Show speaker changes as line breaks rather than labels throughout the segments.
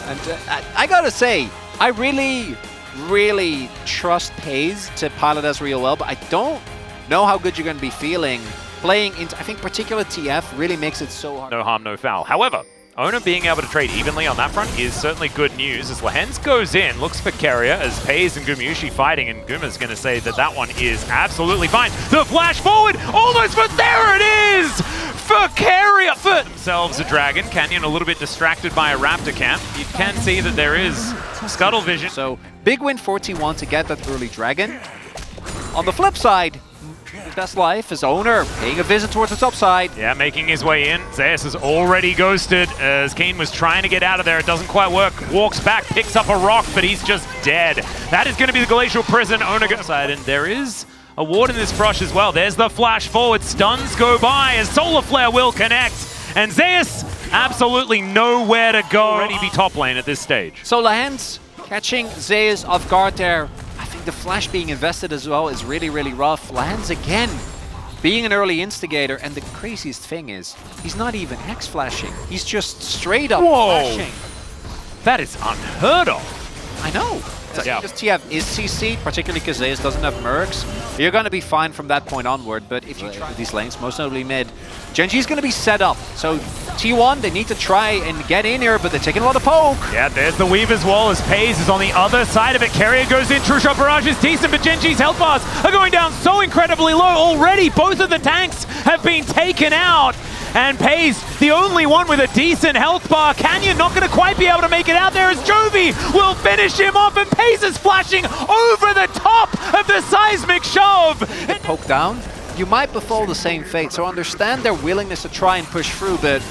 And I gotta say, I really trust Paze to pilot Ezreal well, but I don't know how good you're going to be feeling playing into, I think particular TF really makes it so hard.
No harm, no foul. However, Ona being able to trade evenly on that front is certainly good news as Lehens goes in, looks for Carrier as Paze and Gumyushi fighting, and Guma's going to say that that one is absolutely fine. The flash forward, almost, but there it is! For Carrier, for themselves a dragon. Canyon a little bit distracted by a Raptor camp. You can see that there is Scuttle Vision.
So, big win for T1 to get that early dragon. On the flip side, his best life is Owner paying a visit towards the top side.
Yeah, making his way in. Zeus is already ghosted as Kane was trying to get out of there. It doesn't quite work. Walks back, picks up a rock, but he's just dead. That is going to be the Glacial Prison. Owner goes side, and there is a ward in this brush as well. There's the flash forward. Stuns go by as Solar Flare will connect. And Zeus, absolutely nowhere to go. Already be top lane at this stage.
So Lehens catching Zeus off guard there. I think the flash being invested as well is really rough. Lehens again being an early instigator, and the craziest thing is he's not even X-flashing. He's just straight up flashing.
That is unheard of.
I know. Because TF is CC, particularly because Zeus doesn't have mercs. You're going to be fine from that point onward, but if you try these lanes, most notably mid, Gen.G is going to be set up. So T1, they need to try and get in here, but they're taking a lot of poke.
Yeah, there's the Weaver's Wall as Paze is on the other side of it. Carrier goes in, True Shot Barrage is decent, but Gen.G's health bars are going down so incredibly low already. Both of the tanks have been taken out. And Paze, the only one with a decent health bar. Canyon not going to quite be able to make it out there as Jovi will finish him off, and Paze is flashing over the top of the seismic shove.
And poke down, you might befall the same fate. So understand their willingness to try and push through, but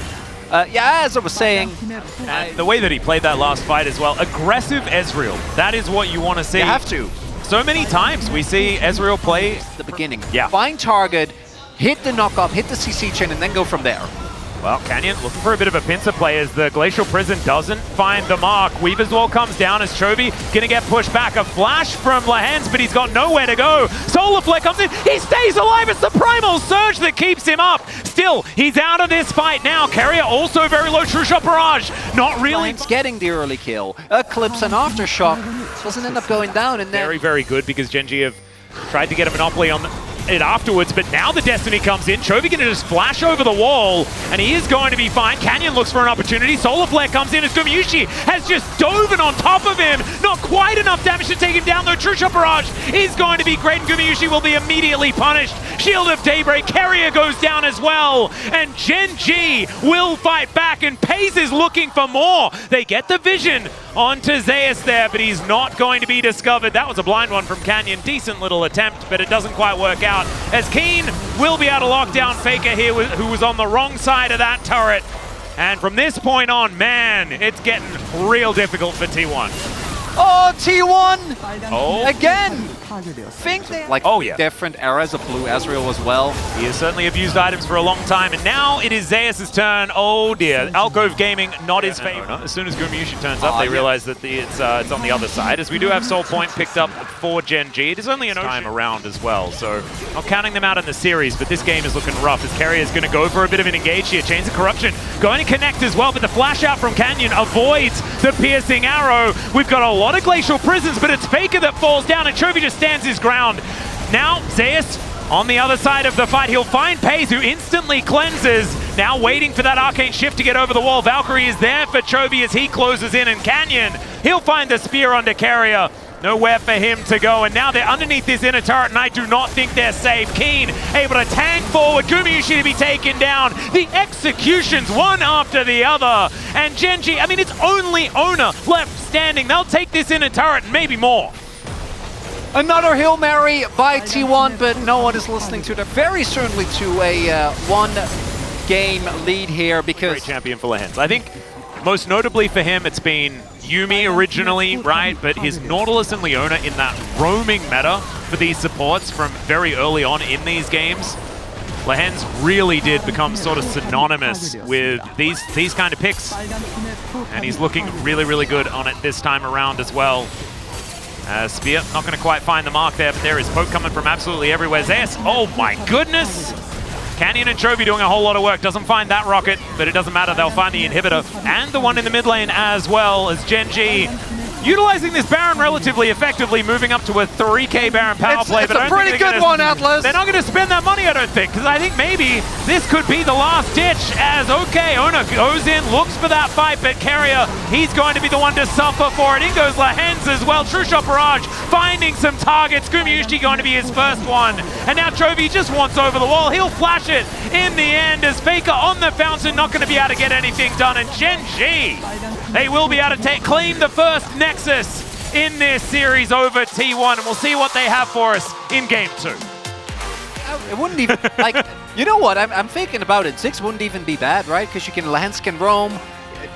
yeah, as I was saying,
and the way that he played that last fight as well, aggressive Ezreal. That is what you want to see.
You have to.
So many times we see Ezreal play
the beginning.
Yeah.
Find target, hit the knock-up, hit the CC chain, and then go from there.
Well, Canyon looking for a bit of a pincer play as the Glacial Prison doesn't find the mark. Weaver's Wall comes down as Chovy gonna get pushed back. A flash from Lehens, but he's got nowhere to go. Solar Flare comes in, he stays alive. It's the Primal Surge that keeps him up. Still, he's out of this fight now. Carrier also very low. True Shot Barrage, not really.
Lehens getting the early kill. Eclipse and Aftershock doesn't end up going down. And then
very good because Gen.G have tried to get a monopoly on it afterwards, but now the Destiny comes in. Chovy gonna just flash over the wall, and he is going to be fine. Canyon looks for an opportunity. Solar Flare comes in as Gumyushi has just dove on top of him. Not quite enough damage to take him down, though. True Shot Barrage is going to be great, and Gumyushi will be immediately punished. Shield of Daybreak, Carrier goes down as well, and Gen.G will fight back, and Paze is looking for more. They get the vision onto Zeus there, but he's not going to be discovered. That was a blind one from Canyon. Decent little attempt, but it doesn't quite work out. As Keen will be able to lock down Faker here, who was on the wrong side of that turret. And from this point on, man, it's getting real difficult for T1.
Oh, T1!
Oh.
Again! Think they like different eras of Blue Ezreal as well.
He has certainly abused items for a long time, and now it is Zeus' turn. Oh dear, Alcove Gaming not his favorite. As soon as Gumyushi turns up, they realize that it's on the other side, as we do have Soul Point picked up for Gen.G. It is only an time around as well, so not counting them out in the series, but this game is looking rough as Carrier is going to go for a bit of an engage here. Chains of Corruption going to connect as well, but the flash out from Canyon avoids the piercing arrow. We've got a lot of Glacial Prisons, but it's Faker that falls down, and Chovy just stands his ground. Now, Zeus on the other side of the fight. He'll find Paze, who instantly cleanses. Now waiting for that Arcane Shift to get over the wall. Valkyrie is there for Chovy as he closes in, and Canyon, he'll find the spear onto Carrier. Nowhere for him to go, and now they're underneath this inner turret, and I do not think they're safe. Keen able to tank forward, Gumyushi to be taken down. The executions one after the other, and Gen.G, I mean, it's only Ona left standing. They'll take this inner turret and maybe more.
Another Hail Mary by T1, but no one is listening to them. Very certainly to a one-game lead here because...
Great champion for Lehens. I think most notably for him, it's been Yuumi originally, right? But his Nautilus and Leona in that roaming meta for these supports from very early on in these games. Lehens really did become sort of synonymous with these kind of picks. And he's looking really good on it this time around as well. Spear, not going to quite find the mark there, but there is poke coming from absolutely everywhere. Zeus, oh my goodness! Canyon and Chovy doing a whole lot of work. Doesn't find that rocket, but it doesn't matter. They'll find the inhibitor and the one in the mid lane as well as Gen.G. Utilizing this Baron relatively effectively, moving up to a 3k Baron power play.
It's a pretty good one, Atlas.
They're not going to spend that money, I don't think, because I think maybe this could be the last ditch as, okay, Ona goes in, looks for that fight, but Carrier, he's going to be the one to suffer for it. In goes Lahens as well. True Shot Barrage finding some targets. Gumayushi going to be his first one. And now Chovy just wants over the wall. He'll flash it in the end as Faker on the fountain, not going to be able to get anything done. And Gen.G, they will be able to claim the first Nexus in this series over T1, and we'll see what they have for us in Game 2.
It wouldn't even, like, you know what, I'm thinking about it. Ziggs wouldn't even be bad, right? Because you can Lance can roam,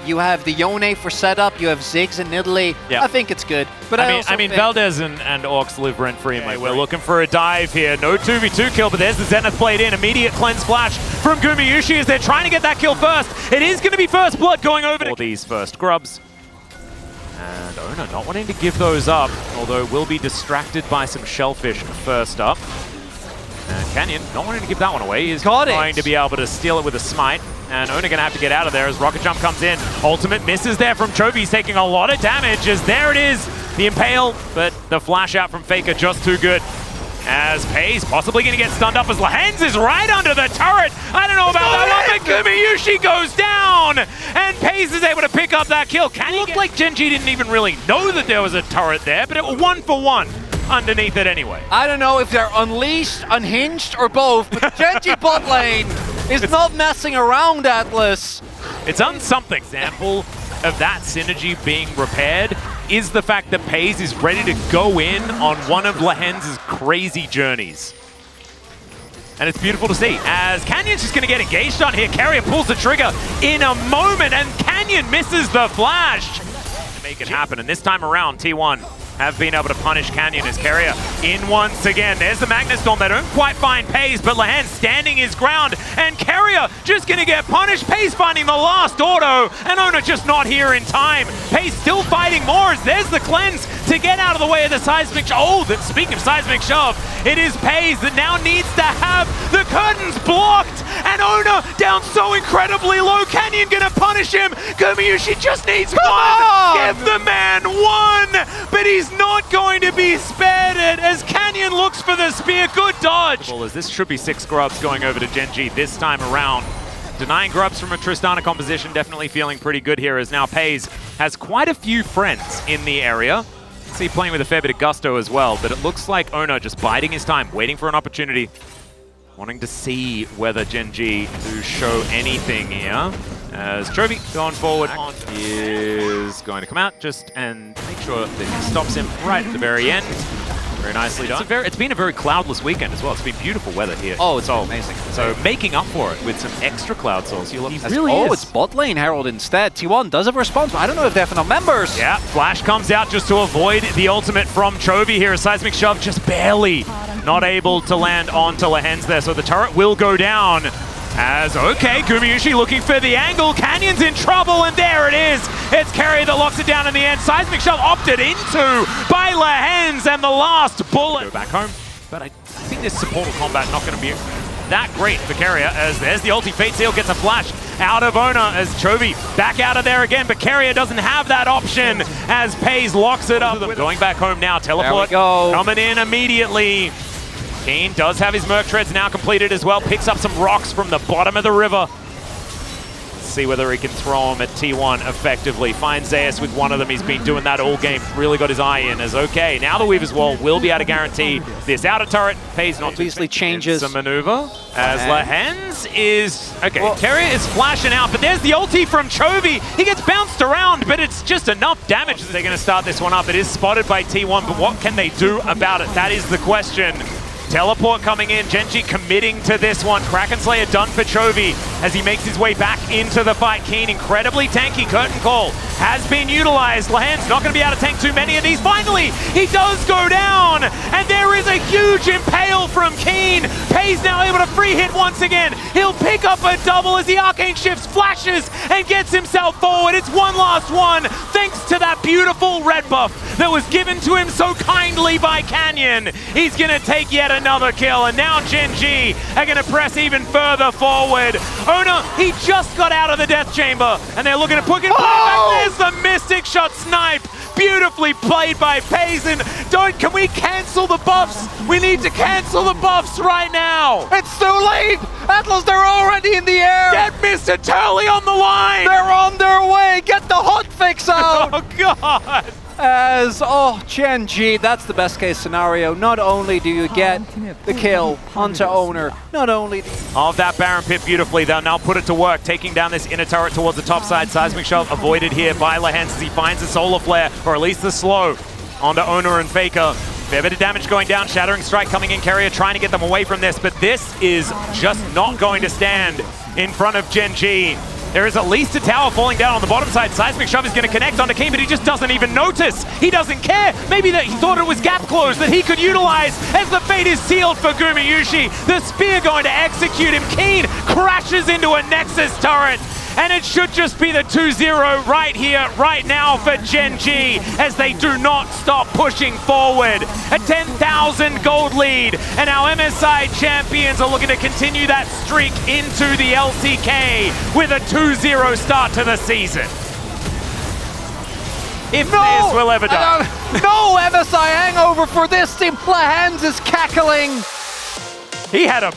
you have the Yone for setup, you have Ziggs and Nidalee. Yeah. I think it's good. But I mean
Valdez and Orcs live rent-free in my brain. We're looking for a dive here. No 2v2 kill, but there's the Zenith Blade in. Immediate cleanse flash from Gumayushi as they're trying to get that kill first. It is going to be first blood going over to these first grubs. And Ona not wanting to give those up, although will be distracted by some shellfish first up. And Canyon not wanting to give that one away. He's going to be able to steal it with a smite. And Ona going to have to get out of there as Rocket Jump comes in. Ultimate misses there from Chovy. He's taking a lot of damage as there it is. The Impale, but the flash out from Faker just too good. As Pays possibly going to get stunned up as Lahens is right under the turret. I don't know about that one, but Gumayushi goes down. And Pays is able to pick up that kill. It looked like Gen.G didn't even really know that there was a turret there, but it was 1-for-1 underneath it anyway.
I don't know if they're unleashed, unhinged, or both, but Gen.G bot lane is not messing around, Atlas.
It's on something. Example of that synergy being repaired is the fact that Pays is ready to go in on one of Lahens' crazy journeys. And it's beautiful to see, as Canyon's just going to get engaged on here. Carrier pulls the trigger in a moment, and Canyon misses the flash to make it happen. And this time around, T1 have been able to punish Canyon as Carrier in once again. There's the Magnet Storm. They don't quite find Pays, but Lahens standing his ground, and Carrier just going to get punished. Pays finding the last auto, and Ona just not here in time. Pays still fighting more as there's the cleanse to get out of the way of the seismic shove. Oh, speaking of seismic shove, it is Pays that now needs to have the curtains blocked, and Ona down so incredibly low. Canyon going to punish him. Gumayushi just needs one. Give the man one, but he's not going to be spared it as Canyon looks for the spear. Good dodge. Well, as this should be 6 grubs going over to Gen.G this time around. Denying grubs from a Tristana composition, definitely feeling pretty good here as now Pays has quite a few friends in the area. See, playing with a fair bit of gusto as well, but it looks like Ona just biding his time, waiting for an opportunity, wanting to see whether Gen.G do show anything here. As Chovy going forward is going to come out just and make sure that he stops him right at the very end. Very nicely done. It's been a very cloudless weekend as well. It's been beautiful weather here.
Oh, it's all amazing.
So making up for it with some extra cloud souls.
It's bot lane Herald instead. T1 does have a response, but I don't know if they have enough members.
Yeah, Flash comes out just to avoid the ultimate from Chovy here. A seismic shove just barely not able to land onto Lahens there. So the turret will go down. As, okay, Gumayushi looking for the angle. Canyon's in trouble, and there it is. It's Carrier that locks it down in the end. Seismic Shove opted into by Lahens, and the last bullet. Go back home, but I think this supportal combat not going to be that great for Carrier, as there's the ulti. Fate Seal gets a flash out of Ona as Chovy back out of there again, but Carrier doesn't have that option as Pays locks it up. Going back home now, teleport coming in immediately. Keen does have his Merc Treads now completed as well. Picks up some rocks from the bottom of the river. Let's see whether he can throw them at T1 effectively. Finds Zeus with one of them. He's been doing that all game. Really got his eye in as, okay, now the Weaver's Wall will be able to guarantee this outer turret. Pays not
obviously changes.
Some maneuver as Lahens is, okay, well, Carrier is flashing out, but there's the ulti from Chovy. He gets bounced around, but it's just enough damage that they're going to start this one up. It is spotted by T1, but what can they do about it? That is the question. Teleport coming in, Gen.G committing to this one. Kraken Slayer done for Chovy as he makes his way back into the fight. Keen, incredibly tanky. Curtain Call has been utilized. Lahens not going to be able to tank too many of these. Finally, he does go down, and there is a huge impale from Keen. Pays now able to free hit once again. He'll pick up a double as the Arcane shifts, flashes, and gets himself forward. It's one last one, thanks to that beautiful red buff that was given to him so kindly by Canyon. He's going to take yet another kill, and now Gen.G are going to press even further forward. Ona, he just got out of the death chamber, and they're looking to put it back. There's the Mystic Shot snipe. Beautifully played by Payson. Can we cancel the buffs? We need to cancel the buffs right now.
It's too late! Atlas, they're already in the air!
Get Mr. Turley on the line!
They're on their way! Get the hotfix out!
Oh, God!
Gen.G, that's the best case scenario. Not only do you get the kill onto Owner, not only do
Of that Baron pit beautifully, they'll now put it to work, taking down this inner turret towards the top side. Seismic Shove avoided here by Lehens as he finds the Solar Flare, or at least the slow, onto Owner and Faker. Fair bit of damage going down, Shattering Strike coming in, Carrier trying to get them away from this, but this is just not going to stand in front of Gen.G. There is at least a tower falling down on the bottom side. Seismic Shove is going to connect onto Keen, but he just doesn't even notice. He doesn't care. Maybe that he thought it was gap close that he could utilize as the fate is sealed for Gumayusi. The spear going to execute him. Keen crashes into a Nexus turret. And it should just be the 2-0 right here, right now for Gen.G as they do not stop pushing forward. A 10,000 gold lead, and our MSI champions are looking to continue that streak into the LCK with a 2-0 start to the season. If this will ever die.
No MSI hangover for this team. Lehens is cackling.
He had a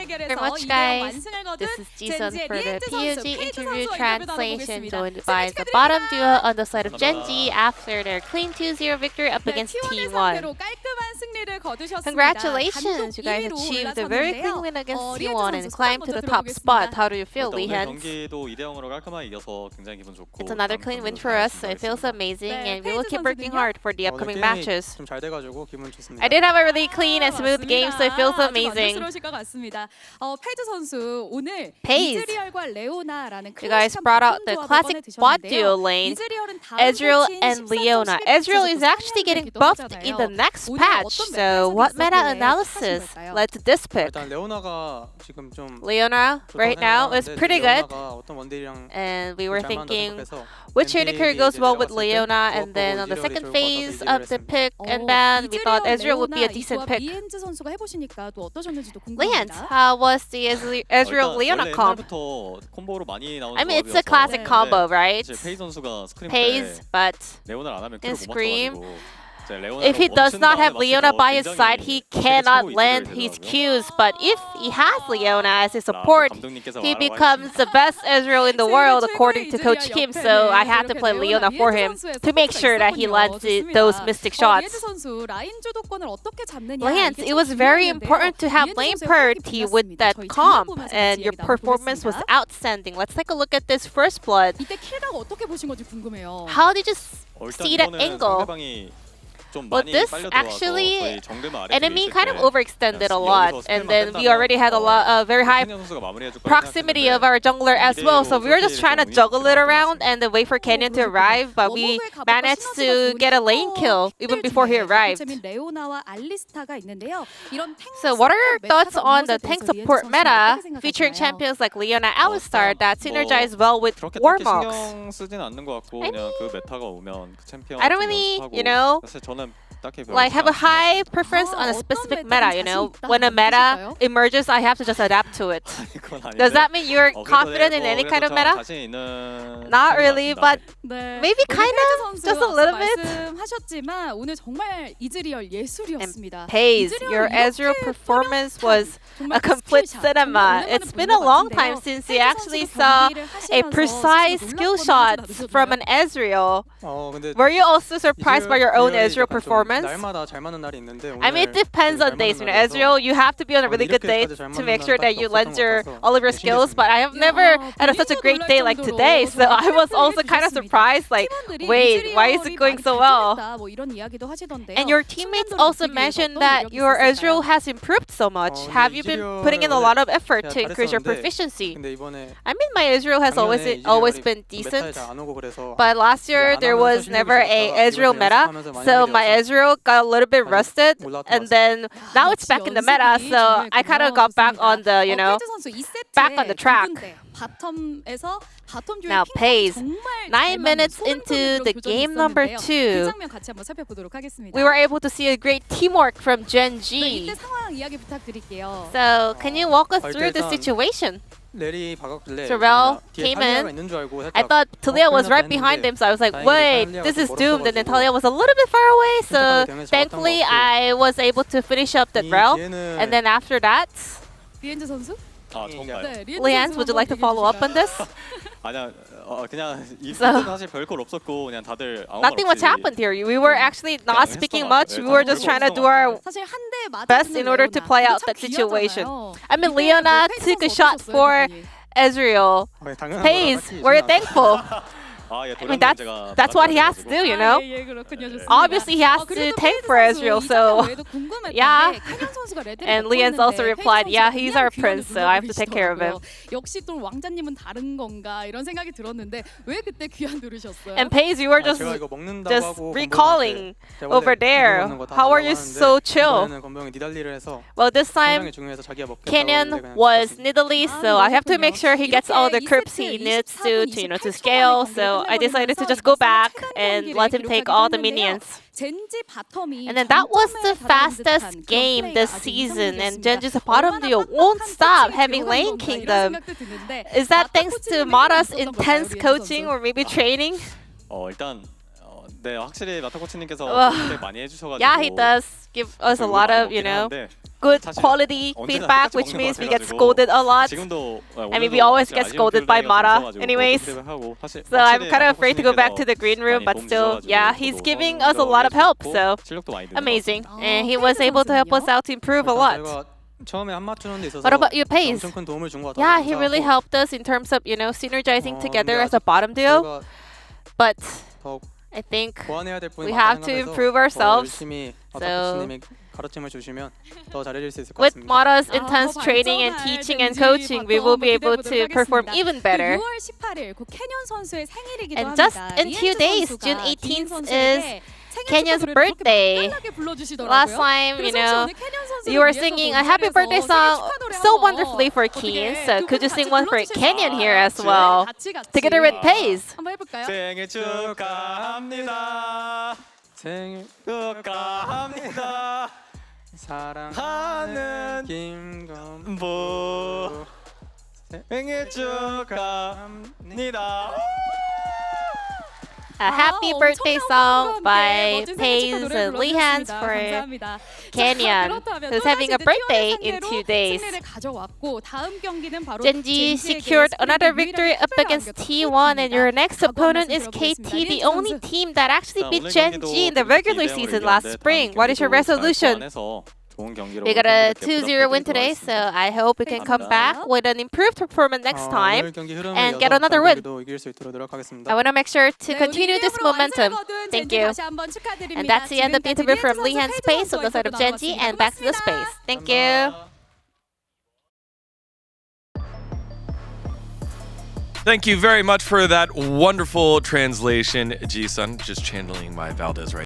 Very much, guys. This is Jason for the PUG interview translation, joined by the bottom duo on the side of Gen.G after their clean 2-0 victory up against T1. Congratulations, you guys achieved a very clean win against T1 and climbed to the top spot. How do you feel, Lehens? It's another clean win for us, so it feels amazing, and we will keep working hard for the upcoming matches. I did have a really clean and smooth game, so it feels amazing. Paze. You guys brought out the classic bot duo lane, Ezreal and Leona. Ezreal is actually getting buffed in the next patch, so what meta analysis led to this pick? Leona right now is pretty good, and we were thinking which hero carry goes well with Leona, and then on the second phase of the pick and ban, we thought Ezreal would be a decent pick. Lehens, how was the Ezreal-Leona comp? I mean, it's a classic combo, right? Paze, but in Scream, if he does not have Leona by his side, he cannot land his Qs. But if he has Leona as his support, he becomes the best Ezreal in the world, according to Coach Kim. So I had to play Leona for him to make sure that he lands those mystic shots. Lehens, it was very important to have lane priority with that comp, and your performance was outstanding. Let's take a look at this first blood. How did you see that angle? But this actually, enemy kind of overextended a lot, and then we already had a lot, very high proximity of our jungler as well. So we were just trying to juggle it around and then wait for Canyon to arrive, but we managed to get a lane kill even before he arrived. So what are your thoughts on the tank support meta featuring champions like Leona, Alistar that synergize well with Warmox? I don't really, like have a high preference on a specific meta, When a meta emerges, I have to just adapt to it. Does that mean you're confident in any kind of meta? Not really, but maybe kind of, just a little bit. And Paze, your Ezreal performance was a complete cinema. It's been a long time since we actually saw a precise skill shot from an Ezreal. Were you also surprised by your own Ezreal performance? I mean, it depends on days. Ezreal, you have to be on a really good day to make sure that you lend all of your skills, but I have never had such a great day like today, so I was also kind of surprised, like, wait, why is it going so well? And your teammates also mentioned that your Ezreal has improved so much. Have you been putting in a lot of effort to increase your proficiency? I mean, my Ezreal has always been decent, but last year there was never a Ezreal meta, so my Ezreal hero got a little bit rusted, and then now it's back in the meta, so I kind of got back on the, you know, back on the track. Now Pace, 9 minutes into the game number 2, we were able to see a great teamwork from Gen.G. So can you walk us through the situation? Terrell came in. I thought Talia was right behind him, so I was like, wait, this is doomed. And then Talia was a little bit far away, so thankfully I was able to finish up the Drell. And then after that, Leanne, would you like to follow up on this? Nothing much happened here. We were actually not speaking much. We were just trying to do our best in order to play out that situation. I mean, Leona took a shot for Ezreal. Pace, we're thankful. I mean, that's what he has to do, you know? Obviously, he has to tank for Ezreal, so yeah. And Leanne's also replied, yeah, he's our prince, so I have to take care of him. And Paige, you were just recalling over there. How are you so chill? Well, this time, Canyon was Nidalee, so I have to make sure he gets all the creeps he needs to you know, to scale, so I decided to just go back and let him take all the minions. And then that was the fastest game this season, and Gen.G's bottom duo won't stop having lane kingdom. Is that thanks to Mara's intense coaching or maybe training? Yeah, he does give us a lot of, you know, good quality feedback, which means we get scolded a lot. I mean, we always get scolded by Mara anyways. So I'm kind of afraid to go back to the green room, but still, yeah, he's giving us a lot of help, so amazing. And he was able to help us out to improve a lot. What about you, Pace? Yeah, he really helped us in terms of, you know, synergizing together as a bottom duo. But I think we have to improve ourselves. So with Mara's intense training and teaching and coaching, we will be able to perform even better. And just in 2 days, June 18th is Kenyon's birthday. Last time, you know, you were singing a happy birthday song so wonderfully for Keen. So could you sing one for Kenyon here as well, together with Pace?
생일 축하합니다. 생일 축하합니다. 사랑하는 김건부. 생일 축하합니다.
A happy birthday song by Pace and Lehan's for Kenyon, who's having a birthday in 2 days. Gen.G secured another victory up against T1, and your next opponent is KT, the only team that actually beat Gen.G in the regular season last spring. What is your resolution? We got a 2-0 win today, so I hope we can come back with an improved performance next time and get another win. I want to make sure to continue this momentum. Thank you. And that's the end of the interview from Lehan's Space on the side of Gen.G, and back to the space. Thank you.
Thank you very much for that wonderful translation, Ji-sun. Just channeling my Valdez right